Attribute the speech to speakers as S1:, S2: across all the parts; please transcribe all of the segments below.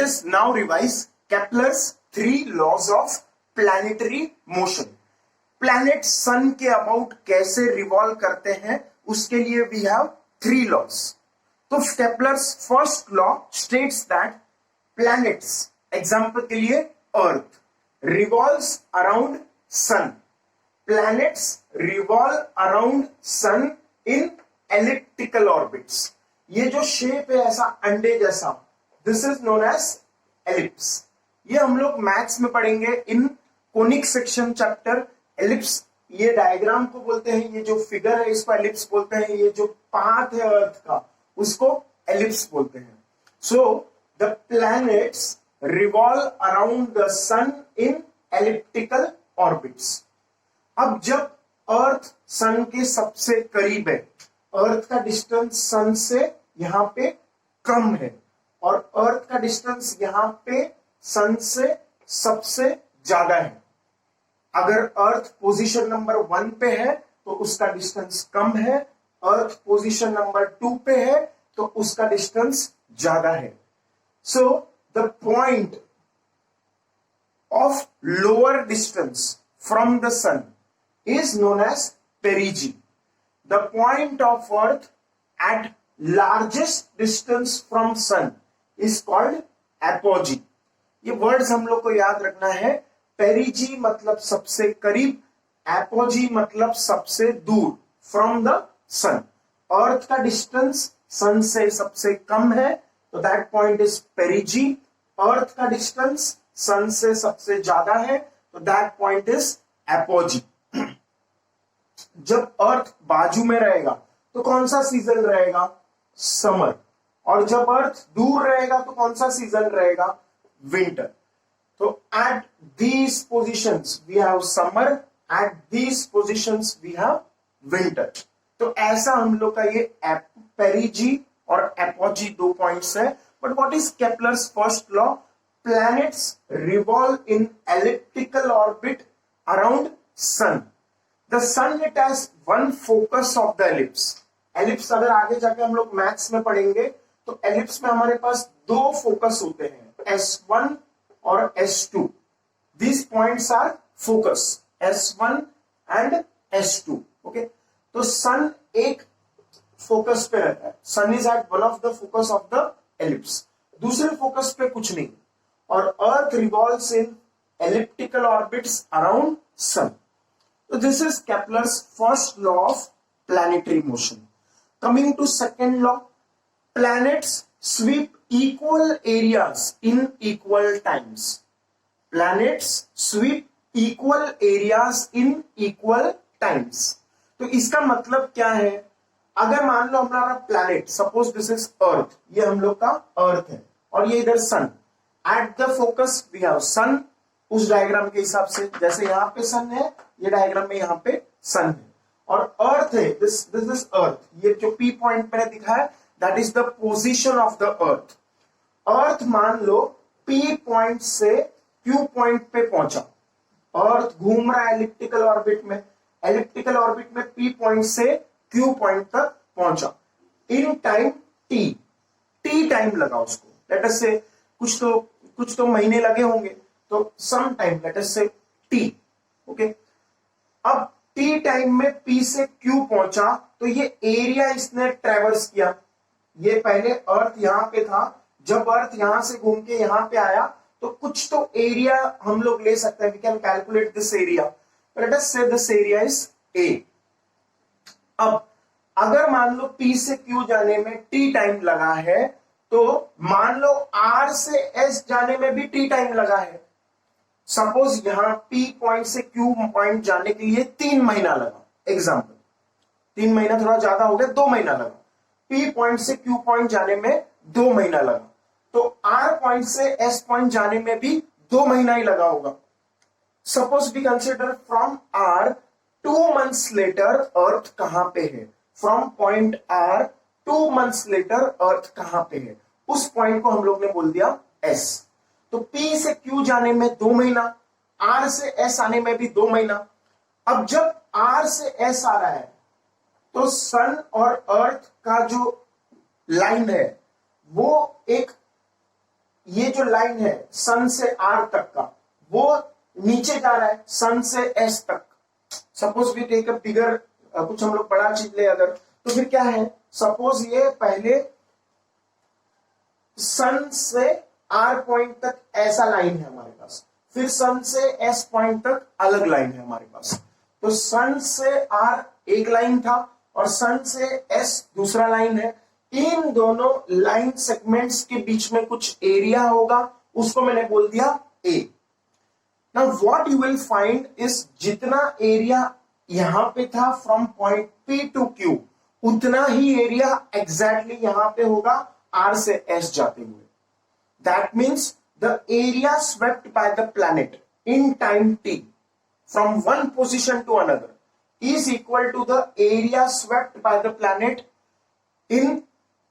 S1: Let us now revise Kepler's 3 laws of planetary motion. Planet sun के about कैसे revolve करते हैं उसके लिए वी हैव 3 लॉज. तो Kepler's first law states that planets, example के लिए earth, revolves around sun. Planets revolve around sun in elliptical orbits. ये जो शेप है ऐसा अंडे जैसा, this is known as ellipse. ये हम लोग मैथ्स में पढ़ेंगे in conic section chapter. Ellipse ये डायग्राम को बोलते हैं, ये जो फिगर है इसको एलिप्स बोलते हैं, ये जो पाथ है अर्थ का उसको एलिप्स बोलते हैं. So the planets revolve around the sun in elliptical orbits. अब जब अर्थ सन के सबसे करीब है, अर्थ का डिस्टेंस सन से यहां पे कम है और अर्थ का डिस्टेंस यहां पे सन से सबसे ज्यादा है. अगर अर्थ पोजीशन नंबर 1 पे है तो उसका डिस्टेंस कम है, अर्थ पोजीशन नंबर 2 पे है तो उसका डिस्टेंस ज्यादा है. So the point of lower distance from the sun is known as perigee. The point of earth at largest distance from sun is called apogee. ये वर्ड्स हम लोग को याद रखना है. पेरिजी मतलब सबसे करीब, एपोजी मतलब सबसे दूर फ्रॉम द सन. अर्थ का डिस्टेंस सन से सबसे कम है तो दैट पॉइंट इज पेरिजी. अर्थ का डिस्टेंस सन से सबसे ज्यादा है तो दैट पॉइंट इज एपोजी. जब अर्थ बाजू में रहेगा तो कौन सा सीजन रहेगा? समर. और जब अर्थ दूर रहेगा तो कौन सा सीजन रहेगा? विंटर. तो at these positions we have summer, at these positions we have winter. तो ऐसा हम लोग का ये पेरिजी और एपोजी 2 पॉइंट्स है. But what is Kepler's first law? Planets revolve in elliptical orbit around sun. The sun it has one focus of the ellipse. Ellipse अगर आगे जाके हम लोग मैथ्स में पढ़ेंगे तो एलिप्स में हमारे पास 2 फोकस होते हैं, S1 और S2. These points are focus, S1 and S2. Okay, तो सन एक फोकस पे रहता है. Sun is at one of the focus of the ellipse, दूसरे फोकस पे कुछ नहीं. और earth revolves in elliptical orbits around sun. तो this is Kepler's first law of planetary motion. Coming to second law, planets sweep equal areas in equal times. Planets sweep equal areas in equal times. तो इसका मतलब क्या है? अगर मान लो हमारा planet, suppose this is earth, ये हम लोग का अर्थ है और ये इधर sun. At the focus we have sun. उस डायग्राम के हिसाब से जैसे यहां पे सन है, ये डायग्राम में यहां पे सन है और अर्थ है. This is earth. ये जो P पॉइंट मैंने दिखाया that is the position of the earth. Earth मान लो P पॉइंट से Q पॉइंट पे पहुंचा. अर्थ घूम रहा है एलिप्टिकल ऑर्बिट में. एलिप्टिकल ऑर्बिट में P पॉइंट से Q पॉइंट तक पहुंचा in time T. T time लगा उसको. लेट अस से कुछ तो महीने लगे होंगे, तो सम टाइम लेट अस से T. ओके, अब T टाइम में P से Q पहुंचा तो ये एरिया इसने ट्रेवर्स किया. ये पहले अर्थ यहां पे था, जब अर्थ यहां से घूम के यहां पे आया तो कुछ तो एरिया हम लोग ले सकते हैं. We can calculate this area. Let us say this area is A. अब अगर मान लो P से Q जाने में T टाइम लगा है तो मान लो R से S जाने में भी T टाइम लगा है. सपोज यहां P पॉइंट से Q पॉइंट जाने के लिए 3 महीना लगा. एग्जांपल, 3 महीना थोड़ा ज्यादा हो गया, 2 महीना लगा. P पॉइंट से Q पॉइंट जाने में 2 महीना लगा. तो R पॉइंट से S पॉइंट जाने में भी 2 महीना ही लगा होगा. Suppose we consider from R 2 months later earth कहां पे है. From point R 2 months later earth कहां पे है, उस पॉइंट को हम लोग ने बोल दिया S. तो P से Q जाने में 2 महीना, R से S आने में भी 2 महीना. अब जब R से S आ रहा है तो सन और अर्थ का जो लाइन है वो एक ये जो लाइन है सन से आर तक का, वो नीचे जा रहा है सन से एस तक। Suppose we take a figure, कुछ हम लोग बड़ा चीज ले अगर, तो फिर क्या है, सपोज ये पहले सन से आर पॉइंट तक ऐसा लाइन है हमारे पास, फिर सन से एस पॉइंट तक अलग लाइन है हमारे पास। तो सन से आर एक लाइन था और सन से एस दूसरा लाइन है। इन दोनों लाइन सेगमेंट्स के बीच में कुछ एरिया होगा, उसको मैंने बोल दिया A. Now what you will find is जितना एरिया यहां पे था from point P to Q, उतना ही एरिया एग्जैक्टली यहां पे होगा आर से एस जाते हुए। That means the area swept by the planet in time T from one position to another is equal to the area swept by the planet in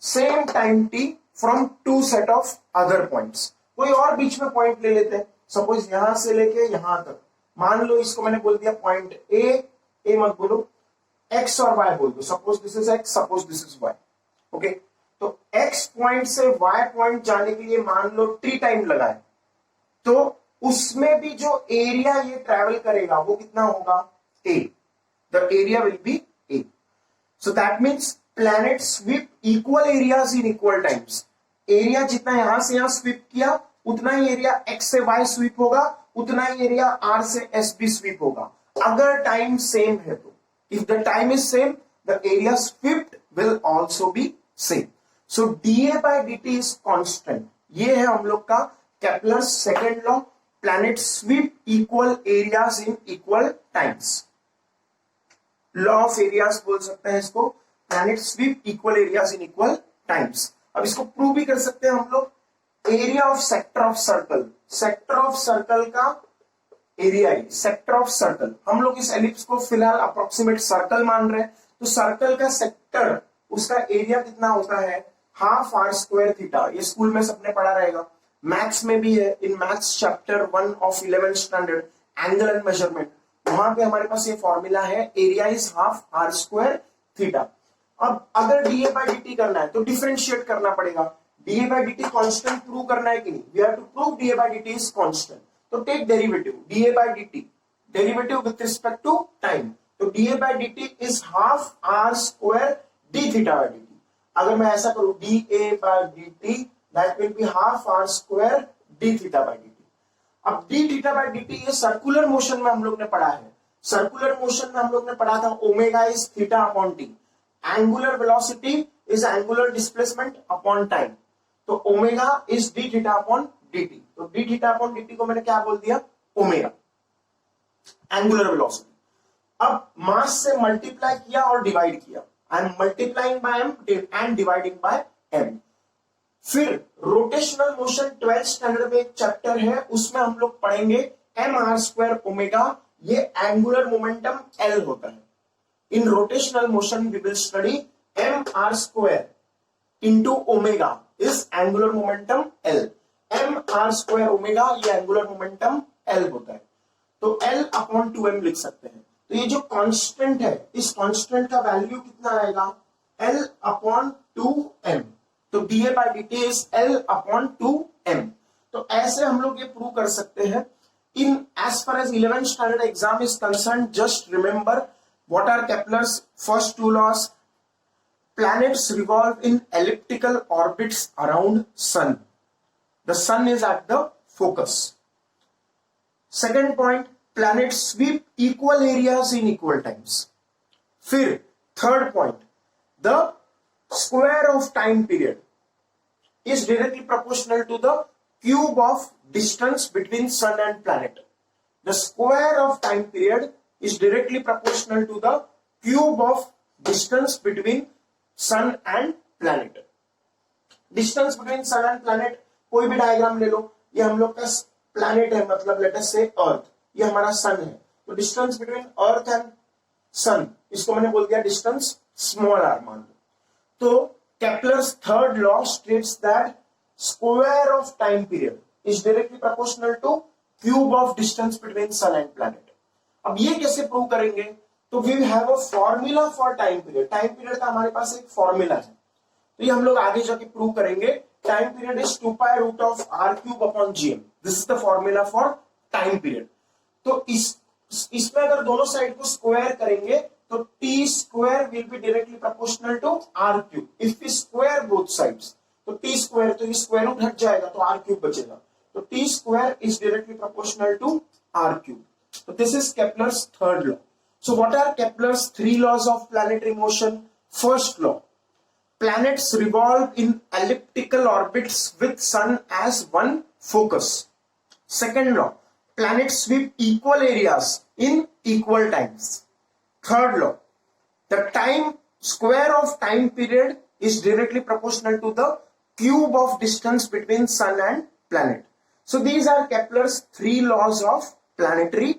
S1: same time T from two set of other points. कोई और बीच में point ले लेते हैं, suppose यहां से लेके यहां तक, मान लो इसको मैंने बोल दिया पॉइंट ए मत बोलो, एक्स और वाई बोल दो, suppose this is X, suppose this is Y. Okay, तो एक्स पॉइंट से वाई पॉइंट जाने के लिए मान लो टी टाइम लगाए, तो उसमें भी जो एरिया ये ट्रेवल करेगा वो कितना होगा, A. The area will be A. So that means planet sweep equal areas in equal times. Area जितना यहां से यहां स्वीप किया, उतना ही एरिया एक्स से वाई स्वीप होगा, उतना ही एरिया आर से एस भी स्वीप होगा, अगर टाइम सेम है तो। If the time is same, the area swept will also be same. So dA by DT is constant. ये है हम लोग का Kepler's second law, planet sweep equal areas in equal times. Law of areas बोल सकते हैं इसको, planet sweep equal areas in equal times. अब इसको प्रूव भी कर सकते हैं हम लोग, area of sector of circle, sector of circle का एरिया, सेक्टर ऑफ सर्कल, हम लोग इस एलिप्स को फिलहाल अप्रोक्सीमेट सर्कल मान रहे हैं, तो सर्कल का सेक्टर, उसका एरिया कितना होता है, हाफ आर स्क्वायर थीटा। ये स्कूल में सबने पढ़ा रहेगा, मैथ्स में भी है, in maths chapter 1 of 11th standard angle and measurement, वहां पे हमारे पास ये फॉर्मूला है, area is half are square theta. अब अगर डीए बाय डीटी करना है तो डिफरेंशिएट करना पड़ेगा, dA by dt constant prove करना है कि नहीं, we have to prove dA by DT is constant. तो take derivative, dA by dt, derivative with respect to time, तो DA by DT is half are square d theta by dt. अगर मैं ऐसा करूं, dA by dt that will be half are square d theta by dt. अब d theta by dt ये circular motion में हम लोग ने पढ़ा है, सर्कुलर मोशन में हम लोग ने पढ़ा था omega is theta upon t, angular velocity is angular displacement upon time, तो omega is d theta upon dt। तो डी थीटा अपॉन dt को मैंने क्या बोल दिया, ओमेगा, एंगुलर वेलोसिटी। अब मास से मल्टीप्लाई किया और डिवाइड किया, I am multiplying by m and dividing by m। फिर रोटेशनल मोशन 12th स्टैंडर्ड में एक चैप्टर है, उसमें हम लोग पढ़ेंगे mr² ओमेगा, ये एंगुलर मोमेंटम l होता है। In rotational motion we will study mr² into omega is angular momentum l, mr² omega ये एंगुलर मोमेंटम l होता है, तो l अपॉन 2m लिख सकते हैं। तो ये जो कांस्टेंट है, इस कांस्टेंट का वैल्यू कितना आएगा, l अपॉन 2m, तो DA by DT is l upon 2m। तो ऐसे हम लोग ये प्रूव कर सकते हैं। In as far as 11th standard exam is concerned, just remember what are Kepler's first two laws, planets revolve in elliptical orbits around sun, the sun is at the focus. Second point, planets sweep equal areas in equal times. फिर third point, the square of time period is directly proportional to the cube of distance between sun and planet. The square of time period is directly proportional to the cube of distance between sun and planet. Distance between sun and planet, कोई भी diagram ले लो, ये हम लोग का planet है, मतलब late us से अर्थ, ये हमारा सन है, तो डिस्टेंस बिटवीन अर्थ एंड सन, इसको मैंने बोल दिया डिस्टेंस स्मॉल आर मान लो। तो Kepler's third law states that square of time period is directly proportional to cube of distance between sun and planet. अब ये कैसे प्रूव करेंगे, तो we have a formula for time period, time period का हमारे पास एक फॉर्मूला है, तो ये हम लोग आगे जाके प्रूव करेंगे time period is 2 pi root of r cube upon gm. This is the formula for time period. तो इसमें अगर दोनों साइड को स्क्वायर करेंगे तो t square will be directly proportional to r cube. If we square both sides तो t square, तो ये स्क्वायर रूट हट जाएगा तो r क्यूब बचेगा. तो t square is directly proportional to r cube. So this is Kepler's third law. So what are Kepler's three laws of planetary motion? First law, planets revolve in elliptical orbits with sun as one focus. Second law, planets sweep equal areas in equal times. Third law, the time square of time period is directly proportional to the cube of distance between sun and planet. So these are Kepler's three laws of planetary